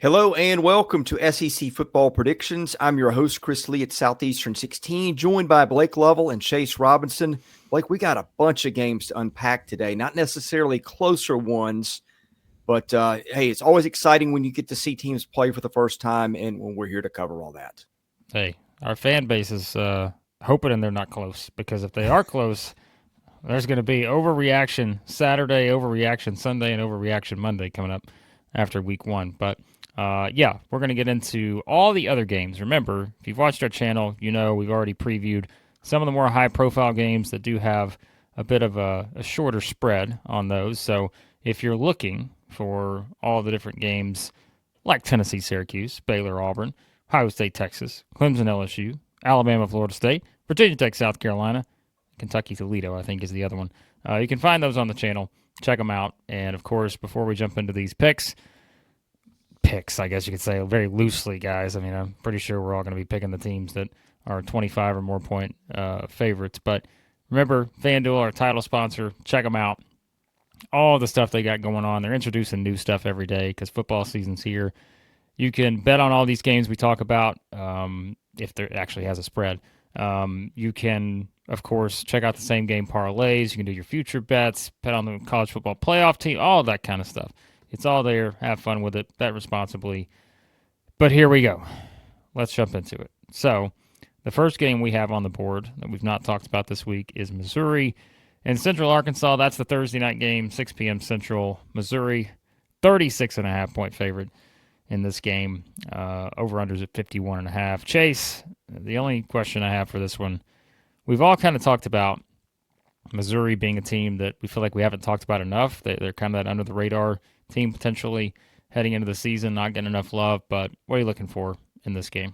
Hello and welcome to SEC Football Predictions. I'm your host, Chris Lee at Southeastern 16, joined by Blake Lovell and Chase Robinson. Blake, we got a bunch of games to unpack today, not necessarily closer ones, but hey, it's always exciting when you get to see teams play for the first time, and when we're here to cover all that. Hey, our fan base is hoping they're not close, because if they are close, there's going to be overreaction Saturday, overreaction Sunday, and overreaction Monday coming up after week one. But yeah, we're going to get into all the other games. Remember, if you've watched our channel, you know we've already previewed some of the more high-profile games that do have a bit of a shorter spread on those. So if you're looking for all the different games like Tennessee, Syracuse, Baylor, Auburn, Ohio State, Texas, Clemson, LSU, Alabama, Florida State, Virginia Tech, South Carolina, Kentucky, Toledo, I think is the other one. You can find those on the channel. Check them out. And, of course, before we jump into these picks, I guess you could say very loosely, guys. I mean, I'm pretty sure we're all going to be picking the teams that are 25 or more point favorites. But remember, FanDuel, our title sponsor, check them out. All the stuff they got going on. They're introducing new stuff every day because football season's here. You can bet on all these games we talk about if there actually has a spread. You can, of course, check out the same game parlays. You can do your future bets, bet on the college football playoff team, all that kind of stuff. It's all there. Have fun with it. Bet responsibly. But here we go. Let's jump into it. So the first game we have on the board that we've not talked about this week is Missouri and Central Arkansas. That's the Thursday night game, 6 p.m. Central. Missouri, 36.5-point favorite in this game. Over-unders at 51.5. Chase, the only question I have for this one, we've all kind of talked about Missouri being a team that we feel like we haven't talked about enough. They're kind of that under-the-radar team potentially heading into the season, not getting enough love. But what are you looking for in this game?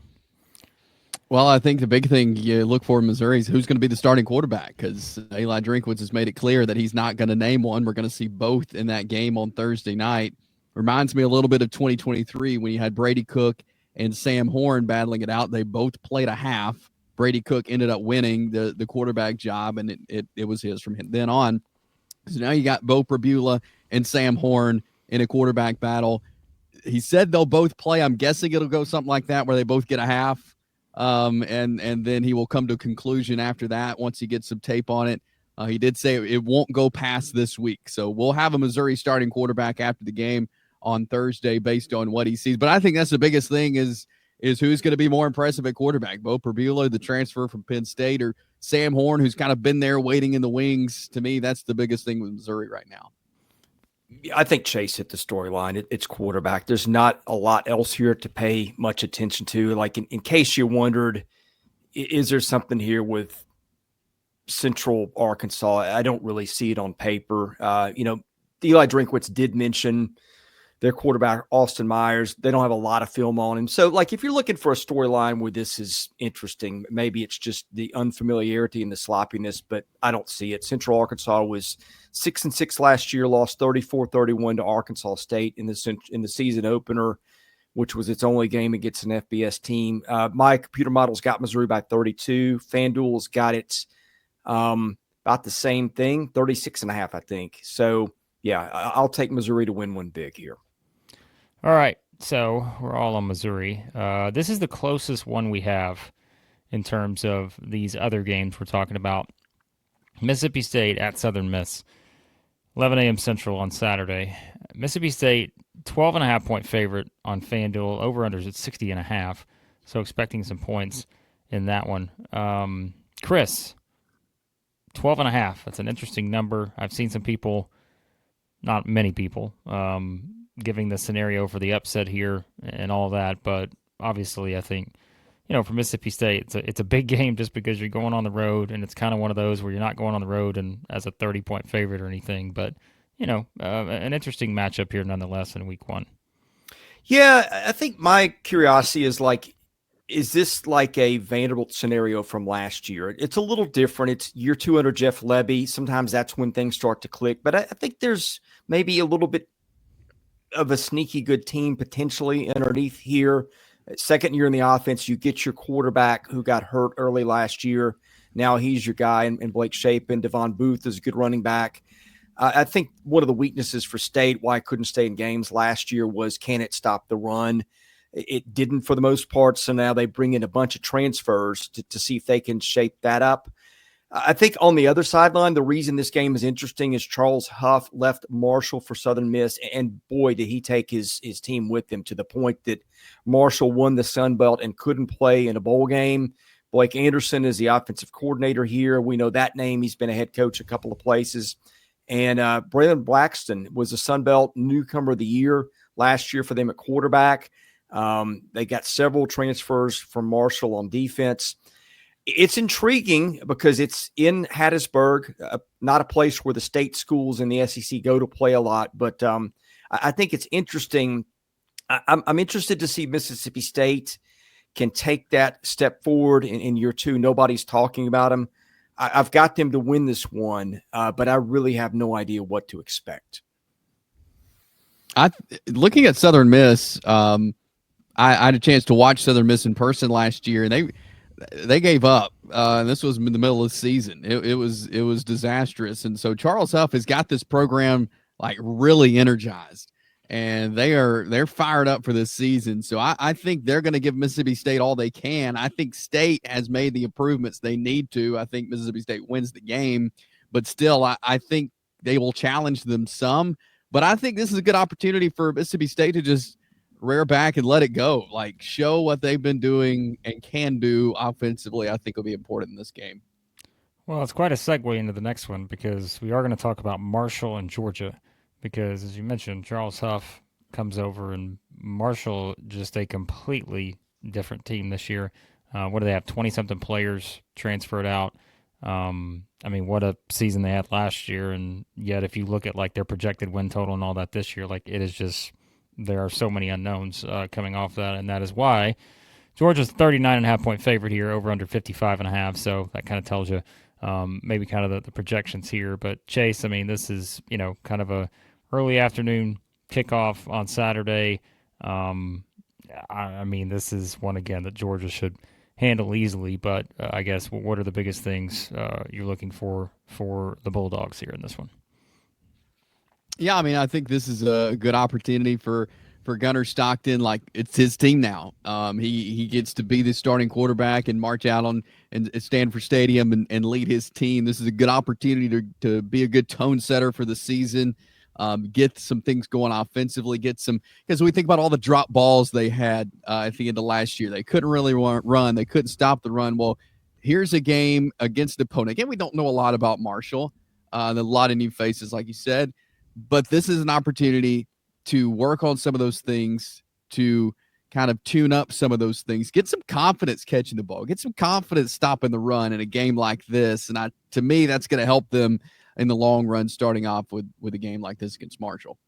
Well, I think the big thing you look for in Missouri is who's going to be the starting quarterback, because Eli Drinkwitz has made it clear that he's not going to name one. We're going to see both in that game on Thursday night. Reminds me a little bit of 2023 when you had Brady Cook and Sam Horn battling it out. They both played a half. Brady Cook ended up winning the quarterback job, and it was his from then on. So now you got Beau, Pribula, and Sam Horn in a quarterback battle. He said they'll both play. I'm guessing it'll go something like that where they both get a half. And then he will come to a conclusion after that once he gets some tape on it. He did say it won't go past this week. So we'll have a Missouri starting quarterback after the game on Thursday based on what he sees. But I think that's the biggest thing is who's going to be more impressive at quarterback. Beau Pribula, the transfer from Penn State, or Sam Horn, who's kind of been there waiting in the wings. To me, that's the biggest thing with Missouri right now. I think Chase hit the storyline. It's quarterback. There's not a lot else here to pay much attention to. Like in case you wondered, is there something here with Central Arkansas? I don't really see it on paper. Eli Drinkwitz did mention their quarterback, Austin Myers. They don't have a lot of film on him. So, like, if you're looking for a storyline where this is interesting, maybe it's just the unfamiliarity and the sloppiness, but I don't see it. Central Arkansas was 6-6 last year, lost 34-31 to Arkansas State in the season opener, which was its only game against an FBS team. My computer model's got Missouri by 32. FanDuel's got it about the same thing, 36.5, I think. So, yeah, I'll take Missouri to win one big here. All right, so we're all on Missouri. This is the closest one we have in terms of these other games we're talking about. Mississippi State at Southern Miss, 11 a.m. Central on Saturday. Mississippi State, 12.5-point favorite on FanDuel. Over-unders at 60.5, so expecting some points in that one. Chris, 12.5. That's an interesting number. I've seen some people, not many people, giving the scenario for the upset here and all that. But obviously, I think, for Mississippi State, it's a big game just because you're going on the road, and it's kind of one of those where you're not going on the road and as a 30-point favorite or anything. But, an interesting matchup here nonetheless in week one. Yeah, I think my curiosity is this like a Vanderbilt scenario from last year? It's a little different. It's year 2 under Jeff Lebby. Sometimes that's when things start to click. But I think there's maybe a little bit of a sneaky good team potentially underneath here. Second year in the offense, you get your quarterback who got hurt early last year. Now he's your guy, and Blake Shapen. Devon Booth is a good running back. I think one of the weaknesses for State, why it couldn't stay in games last year, was can it stop the run? It didn't for the most part, so now they bring in a bunch of transfers to see if they can shape that up. I think on the other sideline, the reason this game is interesting is Charles Huff left Marshall for Southern Miss, and boy, did he take his team with him to the point that Marshall won the Sun Belt and couldn't play in a bowl game. Blake Anderson is the offensive coordinator here. We know that name. He's been a head coach a couple of places. And Braylon Braxton was the Sun Belt newcomer of the year last year for them at quarterback. They got several transfers from Marshall on defense. It's intriguing because it's in Hattiesburg, not a place where the state schools in the SEC go to play a lot. But I think it's interesting. I'm interested to see Mississippi State can take that step forward in year two. Nobody's talking about them. I've got them to win this one, but I really have no idea what to expect. Looking at Southern Miss, I had a chance to watch Southern Miss in person last year, and they gave up. And this was in the middle of the season. It was disastrous. And so Charles Huff has got this program like really energized, and they're fired up for this season. So I think they're going to give Mississippi State all they can. I think State has made the improvements they need to. I think Mississippi State wins the game, but still, I think they will challenge them some. But I think this is a good opportunity for Mississippi State to just rear back and let it go, like show what they've been doing and can do offensively. I think will be important in this game. Well, it's quite a segue into the next one because we are going to talk about Marshall and Georgia because, as you mentioned, Charles Huff comes over and Marshall just a completely different team this year. What do they have? 20-something players transferred out. I mean, what a season they had last year, and yet if you look at like their projected win total and all that this year, like it is just there are so many unknowns coming off that, and that is why Georgia's 39.5-point favorite here, over under 55.5. So that kind of tells you maybe kind of the projections here. But Chase, I mean, this is kind of a early afternoon kickoff on Saturday. I mean, this is one again that Georgia should handle easily. But I guess what are the biggest things you're looking for the Bulldogs here in this one? Yeah, I mean, I think this is a good opportunity for Gunnar Stockton. Like, it's his team now. He gets to be the starting quarterback and march out on and Stanford Stadium and lead his team. This is a good opportunity to be a good tone setter for the season. Get some things going offensively. Because we think about all the drop balls they had at the end of last year. They couldn't really run. They couldn't stop the run. Well, here's a game against the opponent. Again, we don't know a lot about Marshall. A lot of new faces, like you said. But this is an opportunity to work on some of those things, to kind of tune up some of those things, get some confidence catching the ball, get some confidence stopping the run in a game like this. And to me, that's going to help them in the long run, starting off with a game like this against Marshall.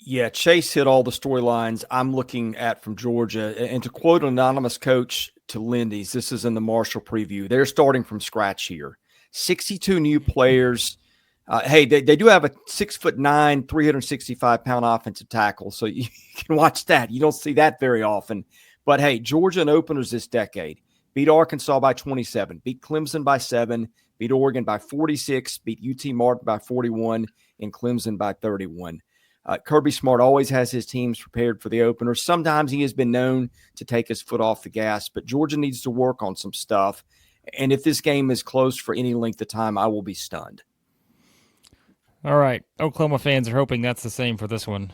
Yeah, Chase hit all the storylines I'm looking at from Georgia. And to quote an anonymous coach to Lindy's, this is in the Marshall preview, they're starting from scratch here. 62 new players. Hey, they do have a 6'9", 365-pound offensive tackle, so you can watch that. You don't see that very often. But, hey, Georgia in openers this decade beat Arkansas by 27, beat Clemson by 7, beat Oregon by 46, beat UT Martin by 41, and Clemson by 31. Kirby Smart always has his teams prepared for the opener. Sometimes he has been known to take his foot off the gas, but Georgia needs to work on some stuff. And if this game is close for any length of time, I will be stunned. All right. Oklahoma fans are hoping that's the same for this one.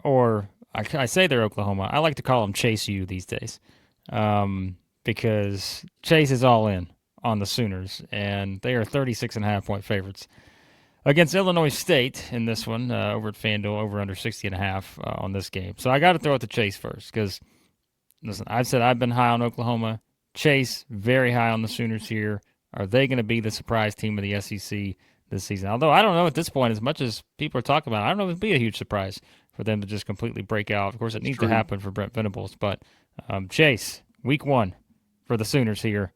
Or I say they're Oklahoma. I like to call them Chase U these days because Chase is all in on the Sooners, and they are 36.5-point favorites against Illinois State in this one over at FanDuel, over under 60.5 on this game. So I got to throw it to Chase first because, listen, I've said I've been high on Oklahoma. Chase, very high on the Sooners here. Are they going to be the surprise team of the SEC this season? Although I don't know at this point, as much as people are talking about it, I don't know if it'd be a huge surprise for them to just completely break out. Of course, it needs to happen for Brent Venables. But Chase, week 1 for the Sooners here.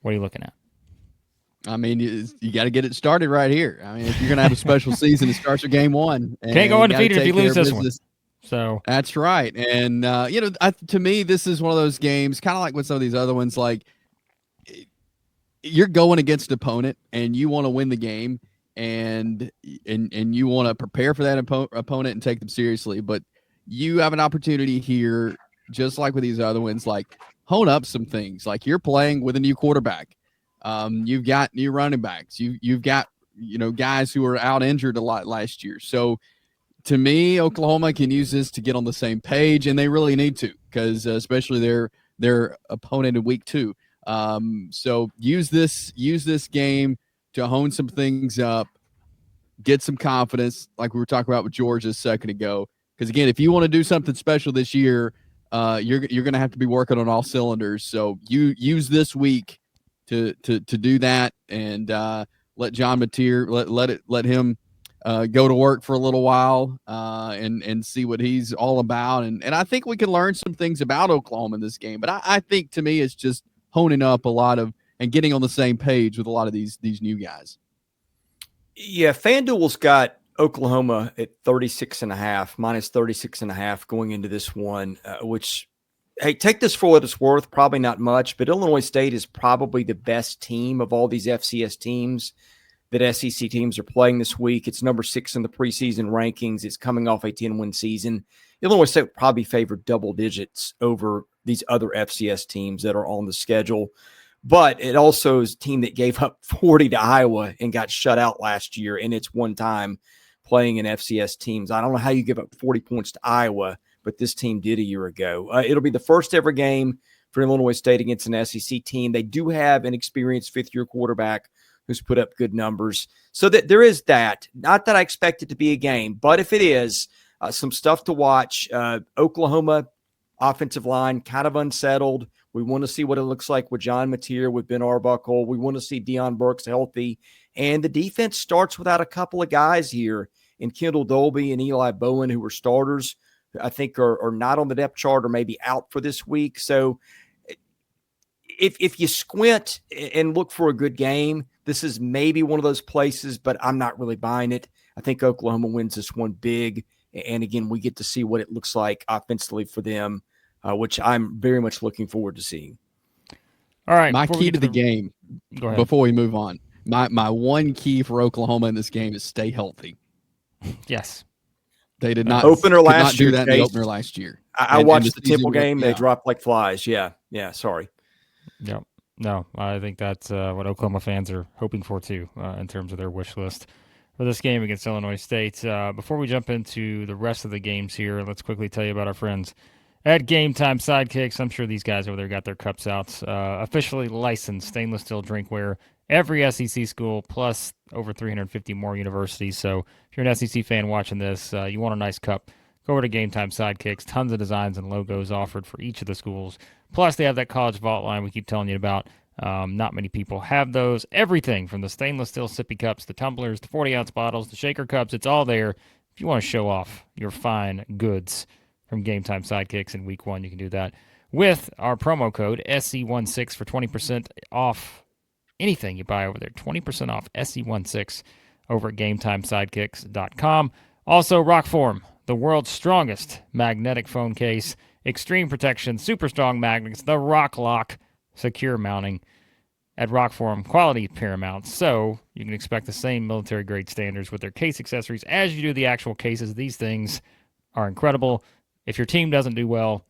What are you looking at? I mean, you got to get it started right here. I mean, if you're going to have a special season, it starts with game 1. Can't go undefeated if you lose this one. So that's right. And, to me, this is one of those games, kind of like with some of these other ones, like you're going against an opponent and you want to win the game. and you want to prepare for that opponent and take them seriously. But you have an opportunity here, just like with these other ones, like hone up some things. Like you're playing with a new quarterback. You've got new running backs. You've got, guys who were out injured a lot last year. So to me, Oklahoma can use this to get on the same page, and they really need to, because especially their opponent in week 2. So use this game to hone some things up, get some confidence, like we were talking about with Georgia a second ago. Because again, if you want to do something special this year, you're going to have to be working on all cylinders. So you use this week to do that, and let John Mateer let him go to work for a little while, and see what he's all about. And I think we can learn some things about Oklahoma in this game. But I think, to me, it's just honing up a lot of and getting on the same page with a lot of these new guys. Yeah, FanDuel's got Oklahoma at 36.5, minus 36.5 going into this one, which, hey, take this for what it's worth, probably not much, but Illinois State is probably the best team of all these FCS teams that SEC teams are playing this week. It's number 6 in the preseason rankings. It's coming off a 10-win season. Illinois State probably favored double digits over these other FCS teams that are on the schedule. But it also is a team that gave up 40 to Iowa and got shut out last year in its one time playing in FCS teams. I don't know how you give up 40 points to Iowa, but this team did a year ago. It'll be the first ever game for Illinois State against an SEC team. They do have an experienced fifth-year quarterback who's put up good numbers. So that there is that. Not that I expect it to be a game, but if it is, some stuff to watch. Oklahoma offensive line kind of unsettled. We want to see what it looks like with John Mateer, with Ben Arbuckle. We want to see Deion Burks healthy. And the defense starts without a couple of guys here in Kendall Dolby and Eli Bowen, who are starters, I think are not on the depth chart or maybe out for this week. So if you squint and look for a good game, this is maybe one of those places, but I'm not really buying it. I think Oklahoma wins this one big. And again, we get to see what it looks like offensively for them, which I'm very much looking forward to seeing. All right. My key to the game, before we move on, my one key for Oklahoma in this game is stay healthy. Yes. They did not opener last year. Do that in the opener last year. I watched the Temple game. They dropped like flies. Yeah. Sorry. Yeah. No, I think that's what Oklahoma fans are hoping for too, in terms of their wish list for this game against Illinois State. Before we jump into the rest of the games here, let's quickly tell you about our friends at Game Time Sidekicks. I'm sure these guys over there got their cups out. Officially licensed stainless steel drinkware. Every SEC school, plus over 350 more universities. So if you're an SEC fan watching this, you want a nice cup, go over to Game Time Sidekicks. Tons of designs and logos offered for each of the schools. Plus, they have that college vault line we keep telling you about. Not many people have those. Everything from the stainless steel sippy cups, the tumblers, the 40-ounce bottles, the shaker cups, it's all there. If you want to show off your fine goods from Game Time Sidekicks in week 1, you can do that with our promo code SC16 for 20% off anything you buy over there. 20% off SC16 over at GameTimeSidekicks.com. Also, Rockform, the world's strongest magnetic phone case. Extreme protection, super strong magnets, the Rock Lock, secure mounting at Rockform, quality paramount. So you can expect the same military-grade standards with their case accessories as you do the actual cases. These things are incredible. If your team doesn't do well,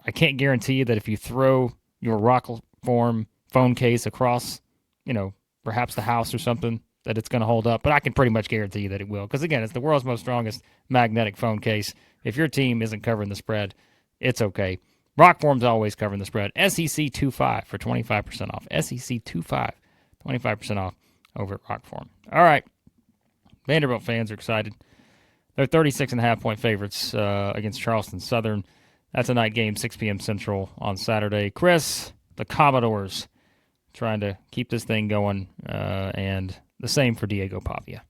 I can't guarantee you that if you throw your Rockform phone case across, perhaps the house or something, that it's going to hold up. But I can pretty much guarantee you that it will. Because, again, it's the world's most strongest magnetic phone case. If your team isn't covering the spread, it's okay. Rockform's always covering the spread. SEC25 for 25% off. SEC25, 25% off over at Rockform. All right. Vanderbilt fans are excited. They're 36.5-point favorites against Charleston Southern. That's a night game, 6 p.m. Central on Saturday. Chris, the Commodores, trying to keep this thing going, and the same for Diego Pavia.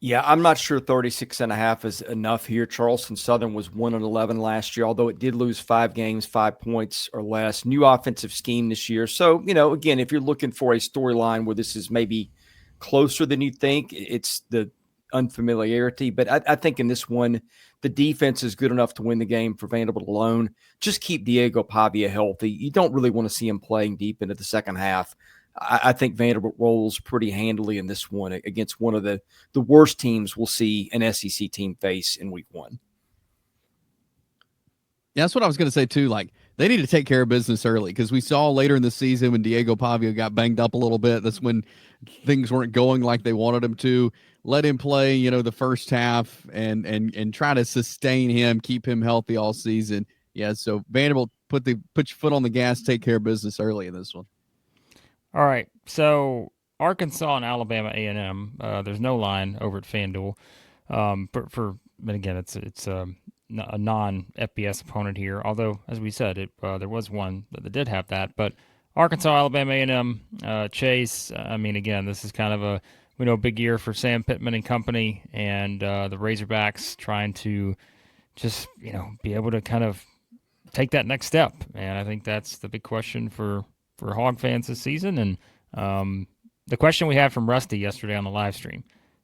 Yeah, I'm not sure 36.5 is enough here. Charleston Southern was 1-11 last year, although it did lose 5 games, 5 points or less. New offensive scheme this year. So, again, if you're looking for a storyline where this is maybe closer than you think, it's the unfamiliarity. But I think in this one, the defense is good enough to win the game for Vanderbilt alone. Just keep Diego Pavia healthy. You don't really want to see him playing deep into the second half. I think Vanderbilt rolls pretty handily in this one against one of the worst teams we'll see an SEC team face in week 1. Yeah, that's what I was going to say too. Like, they need to take care of business early, because we saw later in the season when Diego Pavia got banged up a little bit, that's when things weren't going like they wanted him to. Let him play, the first half and try to sustain him, keep him healthy all season. Yeah, so Vanderbilt, put your foot on the gas, take care of business early in this one. All right, so Arkansas and Alabama A&M. There's no line over at FanDuel. But again, it's a non-FBS opponent here. Although, as we said, there was one that did have that. But Arkansas, Alabama A&M, Chase. Again, this is kind of a big year for Sam Pittman and company, and the Razorbacks trying to just be able to kind of take that next step. And I think that's the big question for Hog fans this season. And the question we had from Rusty yesterday on the live stream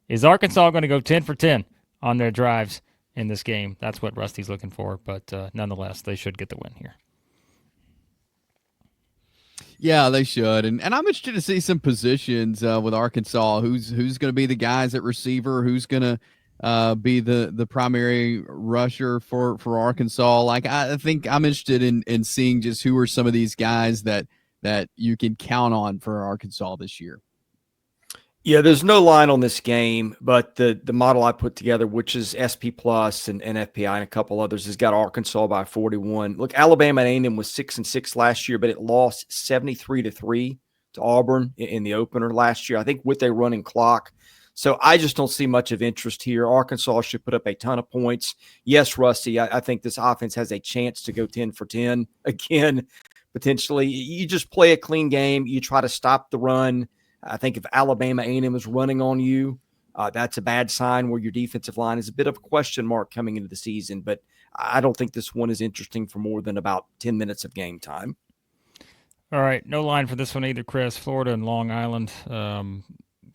is: Arkansas going to go 10 for 10 on their drives in this game? That's what Rusty's looking for, but nonetheless, they should get the win here. Yeah, they should. And I'm interested to see some positions with Arkansas. Who's going to be the guys at receiver? Who's going to be the primary rusher for Arkansas? Like, I think I'm interested in seeing just who are some of these guys that you can count on for Arkansas this year. Yeah, there's no line on this game, but the model I put together, which is SP Plus and FPI and a couple others, has got Arkansas by 41. Look, Alabama A&M was 6-6 last year, but it lost 73-3 to Auburn in the opener last year, I think, with a running clock. So I just don't see much of interest here. Arkansas should put up a ton of points. Yes, Rusty, I think this offense has a chance to go 10 for 10 again, potentially. You just play a clean game. You try to stop the run. I think if Alabama A&M is running on you, that's a bad sign where your defensive line is a bit of a question mark coming into the season. But I don't think this one is interesting for more than about 10 minutes of game time. All right, no line for this one either, Chris. Florida and Long Island.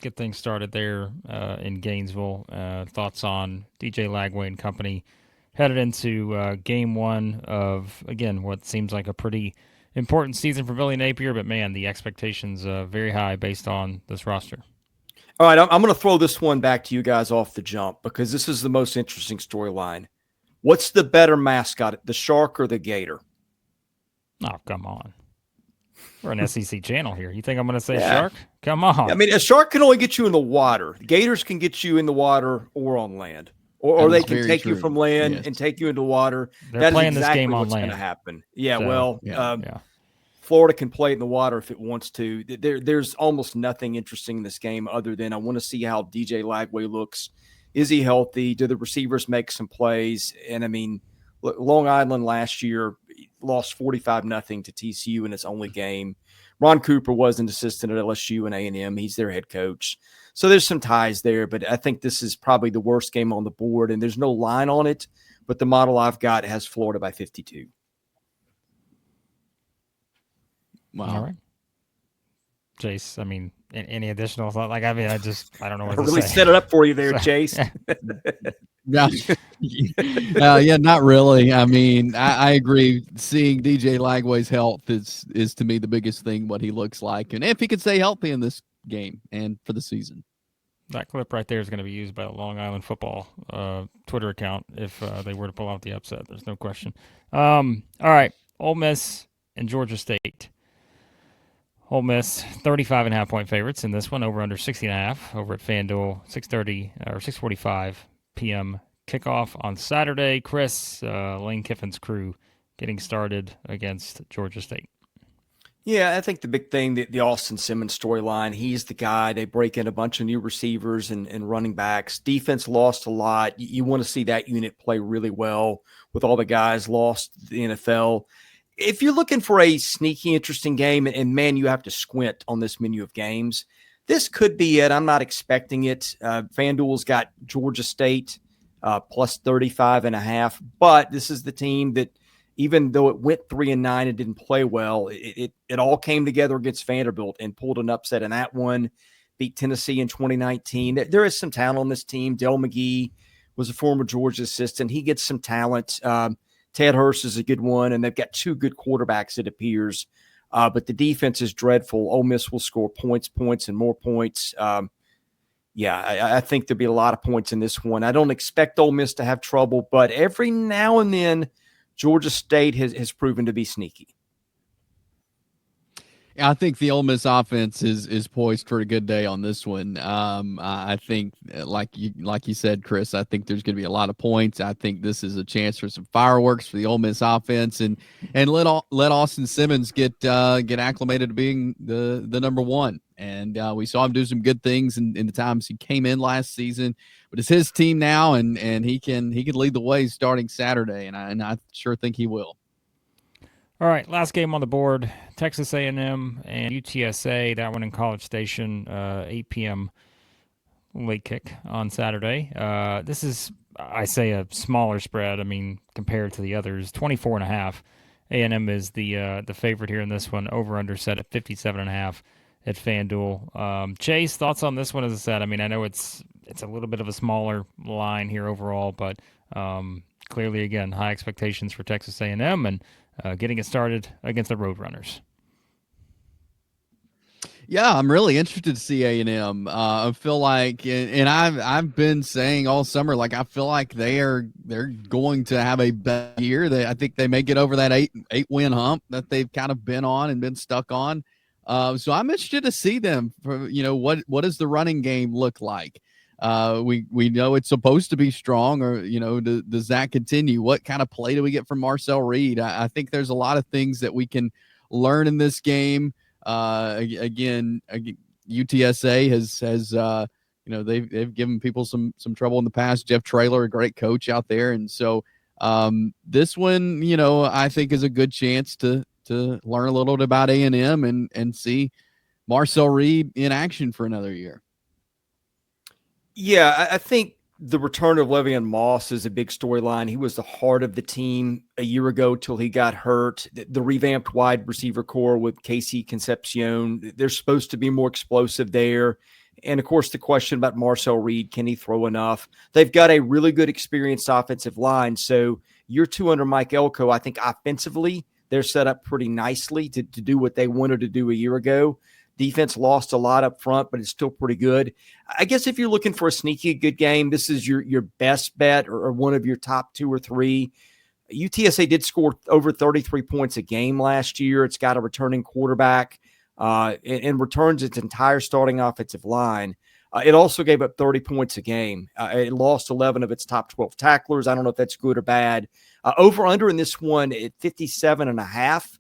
Get things started there in Gainesville. Thoughts on DJ Lagway and company headed into game 1 of, again, what seems like a pretty important season for Billy Napier, but man, the expectations very high based on this roster. All right, I'm going to throw this one back to you guys off the jump, because this is the most interesting storyline. What's the better mascot, the Shark or the Gator? Oh, come on. We're an SEC channel here. You think I'm going to say Shark? Come on. I mean, a Shark can only get you in the water. Gators can get you in the water or on land. Or they can take you from land and take you into water. They're playing this game on land. That's going to happen. Yeah, so, Florida can play it in the water if it wants to. There's almost nothing interesting in this game other than I want to see how DJ Lagway looks. Is he healthy? Do the receivers make some plays? And, I mean, Long Island last year lost 45-0 to TCU in its only game. Ron Cooper was an assistant at LSU and A&M. He's their head coach. So there's some ties there, but I think this is probably the worst game on the board, and there's no line on it, but the model I've got has Florida by 52. Wow. All right. Chase, I mean, any additional thought? Like, I mean, I don't know what to really say. Set it up for you there, Chase. Yeah, not really. I mean, I agree. Seeing DJ Lagway's health is to me the biggest thing, what he looks like, and if he can stay healthy in this game and for the season. That clip right there is going to be used by the Long Island football Twitter account if they were to pull out the upset. There's no question. All right, Ole Miss and Georgia State. Ole Miss 35.5-point favorites in this one, over under 60.5 over at FanDuel. 6:45 p.m. kickoff on Saturday. Chris, Lane Kiffin's crew getting started against Georgia State. Yeah, I think the big thing, the Austin Simmons storyline, he's the guy. They break in a bunch of new receivers and running backs. Defense lost a lot. You want to see that unit play really well with all the guys lost to the NFL. If you're looking for a sneaky, interesting game, and man, you have to squint on this menu of games, this could be it. I'm not expecting it. FanDuel's got Georgia State plus 35.5, but this is the team that, even though it went 3-9 and didn't play well, it all came together against Vanderbilt and pulled an upset in that one, beat Tennessee in 2019. There is some talent on this team. Del McGee was a former Georgia assistant. He gets some talent. Ted Hurst is a good one, and they've got two good quarterbacks, it appears, but the defense is dreadful. Ole Miss will score points, and more points. I think there'll be a lot of points in this one. I don't expect Ole Miss to have trouble, but every now and then Georgia State has proven to be sneaky. I think the Ole Miss offense is poised for a good day on this one. I think, like you said, Chris, I think there's going to be a lot of points. I think this is a chance for some fireworks for the Ole Miss offense, and let Austin Simmons get acclimated to being the number one. And we saw him do some good things in the times he came in last season. But it's his team now, and he can lead the way starting Saturday, and I sure think he will. All right, last game on the board, Texas A&M and UTSA, that one in College Station, 8 p.m. late kick on Saturday. This is, I say, a smaller spread, compared to the others, 24.5. A&M is the favorite here in this one, over-under set at 57.5 at FanDuel. Chase, thoughts on this one? As I said, I know it's a little bit of a smaller line here overall, but clearly, again, high expectations for Texas A&M and getting it started against the Roadrunners. Yeah, I'm really interested to see A&M. I feel like, and I've been saying all summer, like I feel like they're going to have a bad year. I think they may get over that eight win hump that they've kind of been on and been stuck on. So I'm interested to see them. What does the running game look like? We know it's supposed to be strong, or does that continue? What kind of play do we get from Marcel Reed? I think there's a lot of things that we can learn in this game. Again, UTSA has they've given people some trouble in the past. Jeff Traylor, a great coach out there, and so this one, I think is a good chance to learn a little bit about A&M and see Marcel Reed in action for another year. Yeah, I think the return of Le'Veon Moss is a big storyline. He was the heart of the team a year ago till he got hurt. The revamped wide receiver core with Casey Concepcion, they're supposed to be more explosive there. And, of course, the question about Marcel Reed, can he throw enough? They've got a really good experienced offensive line. So year two under Mike Elko, I think offensively they're set up pretty nicely to do what they wanted to do a year ago. Defense lost a lot up front, but it's still pretty good. I guess if you're looking for a sneaky good game, this is your best bet or one of your top two or three. UTSA did score over 33 points a game last year. It's got a returning quarterback and returns its entire starting offensive line. It also gave up 30 points a game. It lost 11 of its top 12 tacklers. I don't know if that's good or bad. Over-under in this one at 57.5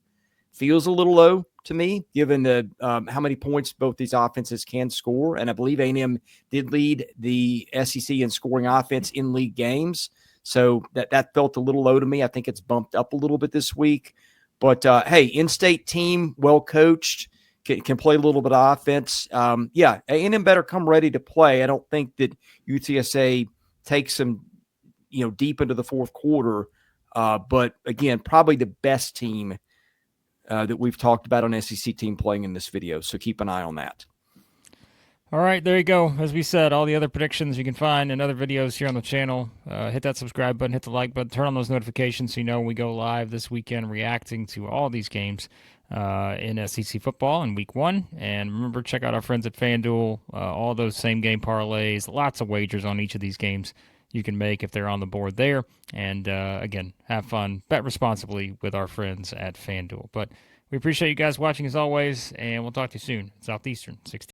feels a little low to me, given the how many points both these offenses can score. And I believe A&M did lead the SEC in scoring offense in league games. So that felt a little low to me. I think it's bumped up a little bit this week. But, hey, in-state team, well-coached, can play a little bit of offense. A&M better come ready to play. I don't think that UTSA takes them, deep into the fourth quarter. But, again, probably the best team that we've talked about on SEC team playing in this video. So keep an eye on that. All right, there you go. As we said, all the other predictions you can find in other videos here on the channel. Hit that subscribe button, hit the like button, turn on those notifications so you know when we go live this weekend reacting to all these games in SEC football in week one. And remember, check out our friends at FanDuel, all those same game parlays, lots of wagers on each of these games you can make if they're on the board there. And again, have fun, bet responsibly with our friends at FanDuel. But we appreciate you guys watching as always, and we'll talk to you soon. Southeastern 16.